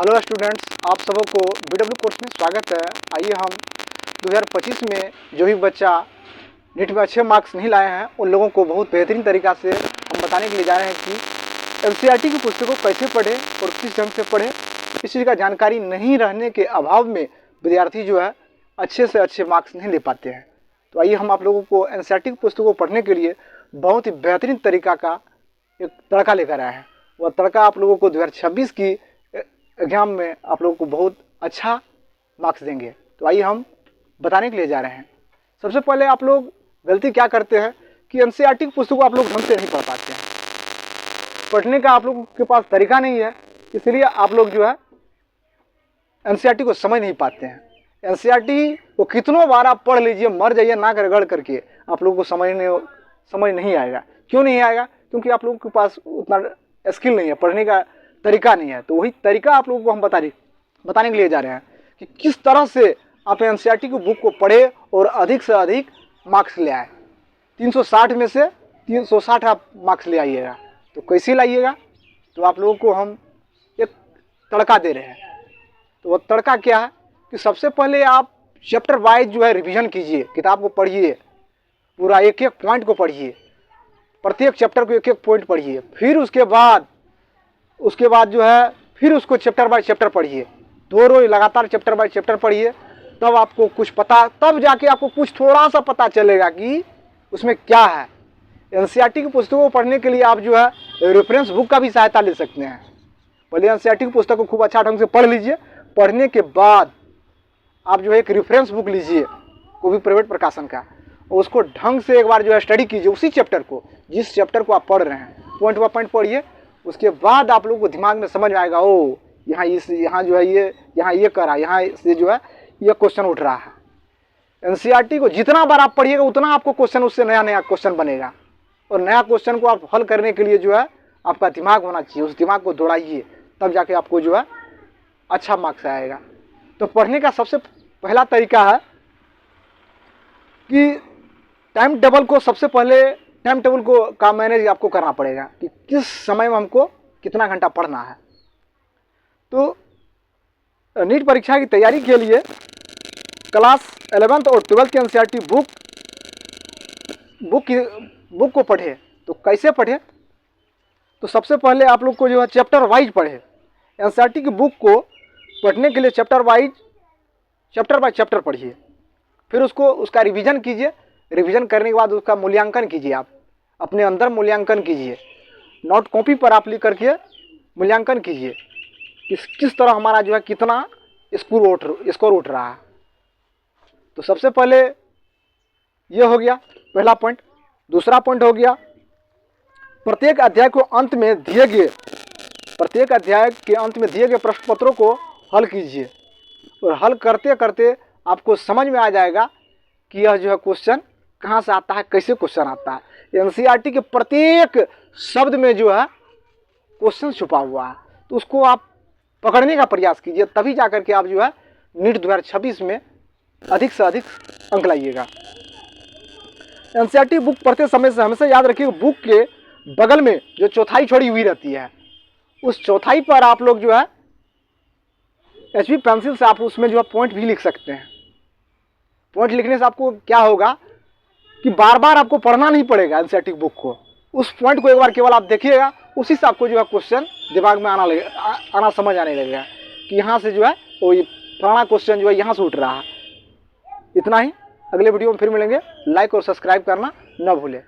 Hello students, आप सबों को BW कोर्स में स्वागत है। आइए हम 2025 में जो भी बच्चा नीट में अच्छे मार्क्स नहीं लाए हैं उन लोगों को बहुत बेहतरीन तरीक़ा से हम बताने के लिए जा रहे हैं कि NCERT की पुस्तकों को कैसे पढ़ें और किस ढंग से पढ़ें। इस चीज़ का जानकारी नहीं रहने के अभाव में विद्यार्थी जो है अच्छे से अच्छे मार्क्स नहीं ले पाते हैं। तो आइए हम आप लोगों को NCERT की पुस्तकों को पढ़ने के लिए बहुत ही बेहतरीन तरीक़ा का एक तड़का लेकर आए हैं। वह तड़का आप लोगों को 2026 की एग्जाम में आप लोगों को बहुत अच्छा मार्क्स देंगे। तो आइए हम बताने के लिए जा रहे हैं। सबसे पहले आप लोग गलती क्या करते हैं कि NCERT की पुस्तक को आप लोग ढंग से नहीं पढ़ पाते हैं। पढ़ने का आप लोगों के पास तरीका नहीं है, इसलिए आप लोग जो है NCERT को समझ नहीं पाते हैं। NCERT को कितनों बार आप पढ़ लीजिए, मर जाइए नाक रगड़ करके, आप लोगों को समझ नहीं आएगा। क्यों नहीं आएगा? क्योंकि आप लोगों के पास उतना स्किल नहीं है, पढ़ने का तरीका नहीं है। तो वही तरीका आप लोगों को हम बताने के लिए जा रहे हैं कि किस तरह से आप NCERT की बुक को पढ़े और अधिक से अधिक मार्क्स ले आए। 360 में से 360 आप मार्क्स ले आइएगा। तो कैसे लाइएगा? तो आप लोगों को हम एक तड़का दे रहे हैं। तो वह तड़का क्या है कि सबसे पहले आप चैप्टर वाइज जो है रिवीजन कीजिए, किताब को पढ़िए, पूरा एक एक पॉइंट को पढ़िए, प्रत्येक चैप्टर को एक एक पॉइंट पढ़िए। फिर उसके बाद जो है फिर उसको चैप्टर बाय चैप्टर पढ़िए, 2 रोज लगातार चैप्टर बाय चैप्टर पढ़िए। तब आपको कुछ पता, तब जाके आपको कुछ थोड़ा सा पता चलेगा कि उसमें क्या है। NCERT की पुस्तकों को पढ़ने के लिए आप जो है रेफरेंस बुक का भी सहायता ले सकते हैं। पहले NCERT की पुस्तक को खूब अच्छा ढंग से पढ़ लीजिए। पढ़ने के बाद आप जो है एक रेफरेंस बुक लीजिए, कोई भी प्राइवेट प्रकाशन का, और उसको ढंग से एक बार जो है स्टडी कीजिए। उसी चैप्टर को, जिस चैप्टर को आप पढ़ रहे हैं, पॉइंट बाय पॉइंट पढ़िए। उसके बाद आप लोगों को दिमाग में समझ में आएगा, ओ यहाँ जो है ये करा, यहाँ से जो है ये क्वेश्चन उठ रहा है। NCERT को जितना बार आप पढ़िएगा उतना आपको क्वेश्चन, उससे नया क्वेश्चन बनेगा। और नया क्वेश्चन को आप हल करने के लिए जो है आपका दिमाग होना चाहिए। उस दिमाग को दौड़ाइए, तब जाके आपको जो है अच्छा मार्क्स आएगा। तो पढ़ने का सबसे पहला तरीका है कि टाइम टेबल को, सबसे पहले टाइम टेबल को का मैनेज आपको करना पड़ेगा कि किस समय में हमको कितना घंटा पढ़ना है। तो नीट परीक्षा की तैयारी के लिए क्लास 11th और 12th की NCERT बुक को पढ़े। तो कैसे पढ़े? तो सबसे पहले आप लोग को जो है चैप्टर वाइज पढ़े। NCERT की बुक को पढ़ने के लिए चैप्टर बाय चैप्टर पढ़िए। फिर उसका रिवीजन कीजिए। रिवीजन करने के बाद उसका मूल्यांकन कीजिए। आप अपने अंदर मूल्यांकन कीजिए, नोट कॉपी पर आप लिख करके मूल्यांकन कीजिए किस तरह हमारा जो है कितना स्कोर उठ रहा है। तो सबसे पहले ये हो गया पहला पॉइंट। दूसरा पॉइंट हो गया, प्रत्येक अध्याय के अंत में दिए गए प्रश्न पत्रों को हल कीजिए। और हल करते करते आपको समझ में आ जाएगा कि यह जो है क्वेश्चन कहाँ से आता है, कैसे क्वेश्चन आता है। NCERT के प्रत्येक शब्द में जो है क्वेश्चन छुपा हुआ है। तो उसको आप पकड़ने का प्रयास कीजिए, तभी जाकर के आप जो है नीट 2026 में अधिक से अधिक अंक लाइएगा। NCERT बुक पढ़ते समय से हमेशा याद रखिए, बुक के बगल में जो चौथाई छोड़ी हुई रहती है, उस चौथाई पर आप लोग जो है HB पेंसिल से आप उसमें जो है पॉइंट भी लिख सकते हैं। पॉइंट लिखने से आपको क्या होगा कि बार बार आपको पढ़ना नहीं पड़ेगा NCERT बुक को। उस पॉइंट को एक बार केवल आप देखिएगा, उसी से आपको जो है क्वेश्चन दिमाग में आना समझ आने लगेगा कि यहाँ से जो है वो फलाना क्वेश्चन जो है यहाँ से उठ रहा है। इतना ही। अगले वीडियो में फिर मिलेंगे। लाइक और सब्सक्राइब करना न भूलें।